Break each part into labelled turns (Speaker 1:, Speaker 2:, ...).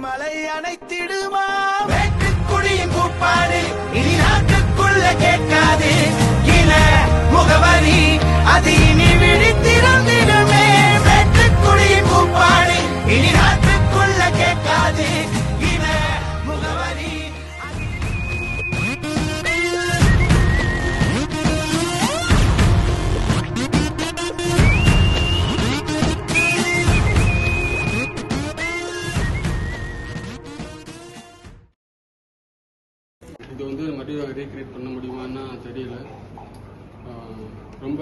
Speaker 1: மலை அணைத்திடுமா வேட்டுக்குடியின் கூப்பாடு இனி நாட்டுக்குள்ள கேட்காது இன முகவரி அது இனி விழித்திருந்திடுமே வேட்டுக்குடியின் கூப்பாடு இனி நாட்டுக்குள்ள கேட்காது இன முகவரி
Speaker 2: இது வந்து மறுபடியும் ரீக்ரியேட் பண்ண முடியுமான்னா தெரியல. ரொம்ப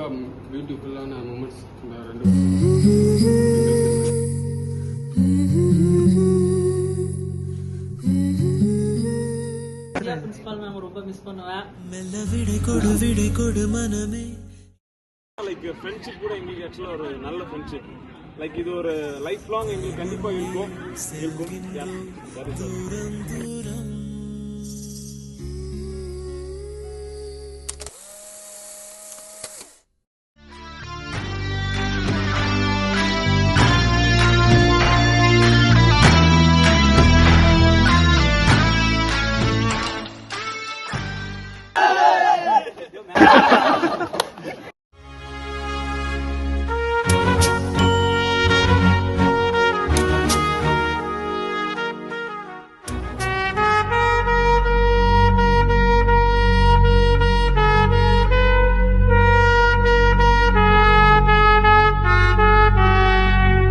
Speaker 2: பியூட்டிஃபுல்லான மூமெண்ட்ஸ் இந்த ரெண்டு
Speaker 3: பிரின்சிபால் மேம் ரொம்ப மிஸ் பண்ணுவேன்.
Speaker 4: லைக் ஃப்ரெண்ட்ஷிப் கூட எங்களுக்கு ஆக்சுவலாக ஒரு நல்ல ஃப்ரெண்ட்ஷிப். லைக் இது ஒரு லைஃப் லாங் எங்களுக்கு கண்டிப்பாக இருக்கும்.